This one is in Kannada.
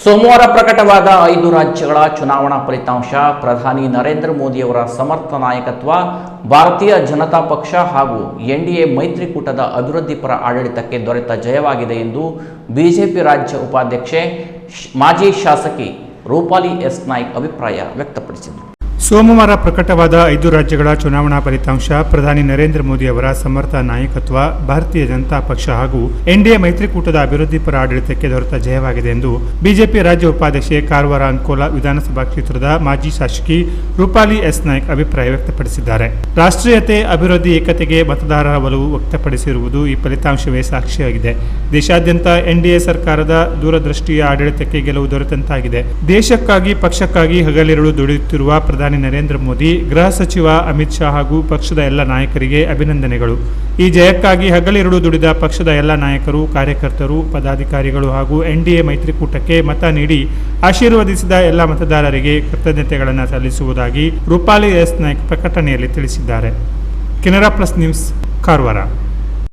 ಸೋಮವಾರ ಪ್ರಕಟವಾದ 5 ರಾಜ್ಯಗಳ ಚುನಾವಣಾ ಫಲಿತಾಂಶ ಪ್ರಧಾನಿ ನರೇಂದ್ರ ಮೋದಿಯವರ ಸಮರ್ಥ ನಾಯಕತ್ವ, ಭಾರತೀಯ ಜನತಾ ಪಕ್ಷ ಹಾಗೂ ಎನ್ಡಿಎ ಮೈತ್ರಿಕೂಟದ ಅಭಿವೃದ್ಧಿಪರ ಆಡಳಿತಕ್ಕೆ ದೊರೆತ ಜಯವಾಗಿದೆ ಎಂದು ಬಿಜೆಪಿ ರಾಜ್ಯ ಉಪಾಧ್ಯಕ್ಷೆ ಮಾಜಿ ಶಾಸಕಿ ರೂಪಾಲಿ ಎಸ್ ನಾಯ್ಕ್ ಅಭಿಪ್ರಾಯ ವ್ಯಕ್ತಪಡಿಸಿದರು. ಸೋಮವಾರ ಪ್ರಕಟವಾದ 5 ರಾಜ್ಯಗಳ ಚುನಾವಣಾ ಫಲಿತಾಂಶ ಪ್ರಧಾನಿ ನರೇಂದ್ರ ಮೋದಿ ಅವರ ಸಮರ್ಥ ನಾಯಕತ್ವ, ಭಾರತೀಯ ಜನತಾ ಪಕ್ಷ ಹಾಗೂ ಎನ್ಡಿಎ ಮೈತ್ರಿಕೂಟದ ಅಭಿವೃದ್ಧಿಪರ ಆಡಳಿತಕ್ಕೆ ದೊರೆತ ಜಯವಾಗಿದೆ ಎಂದು ಬಿಜೆಪಿ ರಾಜ್ಯ ಉಪಾಧ್ಯಕ್ಷೆ ಕಾರವಾರ ಅಂಕೋಲಾ ವಿಧಾನಸಭಾ ಕ್ಷೇತ್ರದ ಮಾಜಿ ಶಾಸಕಿ ರೂಪಾಲಿ ಎಸ್ ನಾಯ್ಕ್ ಅಭಿಪ್ರಾಯ ವ್ಯಕ್ತಪಡಿಸಿದ್ದಾರೆ. ರಾಷ್ಟ್ರೀಯತೆ, ಅಭಿವೃದ್ಧಿ, ಏಕತೆಗೆ ಮತದಾರರ ಒಲವು ವ್ಯಕ್ತಪಡಿಸಿರುವುದು ಈ ಫಲಿತಾಂಶವೇ ಸಾಕ್ಷಿಯಾಗಿದೆ. ದೇಶಾದ್ಯಂತ ಎನ್ಡಿಎ ಸರ್ಕಾರದ ದೂರದೃಷ್ಟಿಯ ಆಡಳಿತಕ್ಕೆ ಗೆಲುವು ದೊರೆತಂತಾಗಿದೆ. ದೇಶಕ್ಕಾಗಿ, ಪಕ್ಷಕ್ಕಾಗಿ ಹಗಲಿರುಳು ದುಡಿಯುತ್ತಿರುವ ಪ್ರಧಾನಿ ನರೇಂದ್ರ ಮೋದಿ, ಗೃಹ ಸಚಿವ ಅಮಿತ್ ಶಾ ಹಾಗೂ ಪಕ್ಷದ ಎಲ್ಲ ನಾಯಕರಿಗೆ ಅಭಿನಂದನೆಗಳು. ಈ ಜಯಕ್ಕಾಗಿ ಹಗಲಿರುಳು ದುಡಿದ ಪಕ್ಷದ ಎಲ್ಲ ನಾಯಕರು, ಕಾರ್ಯಕರ್ತರು, ಪದಾಧಿಕಾರಿಗಳು ಹಾಗೂ ಎನ್ಡಿಎ ಮೈತ್ರಿಕೂಟಕ್ಕೆ ಮತ ನೀಡಿ ಆಶೀರ್ವದಿಸಿದ ಎಲ್ಲ ಮತದಾರರಿಗೆ ಕೃತಜ್ಞತೆಗಳನ್ನು ಸಲ್ಲಿಸುವುದಾಗಿ ರೂಪಾಲಿ ಎಸ್ ನಾಯ್ಕ್ ಪ್ರಕಟಣೆಯಲ್ಲಿ ತಿಳಿಸಿದ್ದಾರೆ. Canara plus news, Karwar.